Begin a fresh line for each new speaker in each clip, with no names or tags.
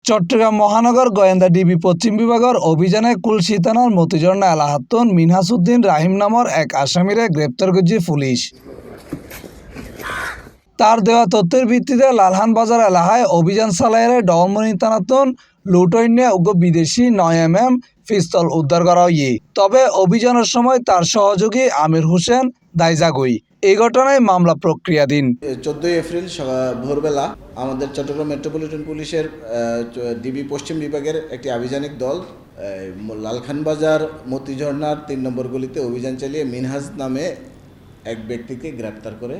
চট্টগ্রাম মহানগর গোয়েন্দা ডিবি পশ্চিম বিভাগের অভিযানে কুলসি থানার মতিঝর্ণা এলাহাতুন মিনহাসউদ্দিন রাহিম নামের এক আসামিরে গ্রেপ্তার করেছে পুলিশ। তার দেওয়া তথ্যের ভিত্তিতে লালহান বাজার এলাকায় অভিযান চালাইয়ে ডমনি থানাতুন লুটইন্যে উগ্র বিদেশি 9mm পিস্তল উদ্ধার করা হয়। তবে অভিযানের সময় তার সহযোগী আমির হোসেন দায়জাগই। এই ঘটনায় মামলা প্রক্রিয়াধীন।
14 এপ্রিল ভোরবেলা আমাদের চট্টগ্রাম মেট্রোপলিটন পুলিশের ডিবি পশ্চিম বিভাগের একটি আভিযানিক দল লালখান বাজার মতিঝর্ণার 3 নম্বর গলিতে অভিযান চালিয়ে মিনহাজ নামে এক ব্যক্তিকে গ্রেপ্তার করে।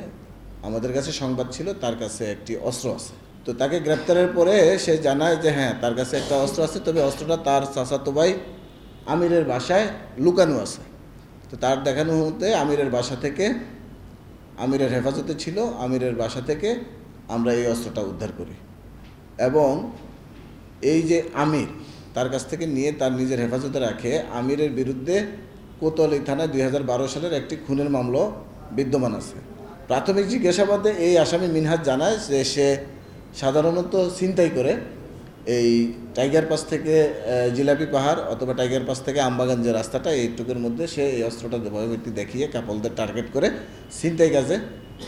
আমাদের কাছে সংবাদ ছিল তার কাছে একটি অস্ত্র আছে। তো তাকে গ্রেপ্তারের পরে সে জানায় যে হ্যাঁ তার কাছে একটা অস্ত্র আছে, তবে অস্ত্রটা তার চাচাতো ভাই আমিরের বাসায় লুকানো আছে। তো তার দেখানো হতে আমিরের বাসা থেকে, আমিরের হেফাজতে ছিল, আমিরের বাসা থেকে আমরা এই অস্ত্রটা উদ্ধার করি এবং এই যে আমির তার কাছ থেকে নিয়ে তার নিজের হেফাজতে রাখে। আমিরের বিরুদ্ধে কোতোয়ালি থানায় 2012 সালের একটি খুনের মামলা বিদ্যমান আছে। প্রাথমিক জিজ্ঞাসাবাদে এই আসামি মিনহাজ জানায় যে সে সাধারণত ছিনতাই করে এই টাইগার পাস থেকে জিলাপি পাহাড় অথবা টাইগার পাস থেকে আমবাগান যে রাস্তাটা, এইটুকুর মধ্যে সে এই অস্ত্রটা ভয়ভীতি দেখিয়ে কাপলদের টার্গেট করে ছিনতাই কাজে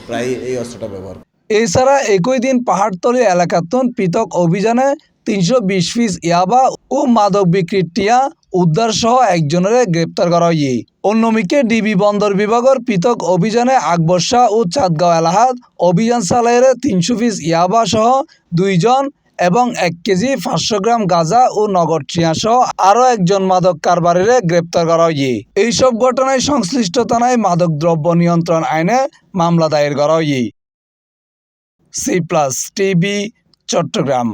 প্রায় এই অস্ত্রটা ব্যবহার করে।
এছাড়া একই দিন পাহাড়তলী এলাকাতুন পৃথক অভিযানে 320 পিস ইয়াবা ও মাদক বিক্রির টিয়া উদ্ধার সহ একজনের গ্রেপ্তার করা হয়। অন্যদিকে ডিবি বন্দর বিভাগের পৃথক অভিযানে আকবর শাহ ও চাঁদগাঁও এলাকাত অভিযান চালাইয়ে 300 পিস ইয়াবা সহ 2 জন এবং 1 কেজি 500 গ্রাম গাঁজা ও নগদ টিয়া সহ আরও একজন মাদক কারবারিরে গ্রেপ্তার করা হয়। এইসব ঘটনায় সংশ্লিষ্ট থানায় মাদক দ্রব্য নিয়ন্ত্রণ আইনে মামলা দায়ের করা হয়। C+ TV Chittagong.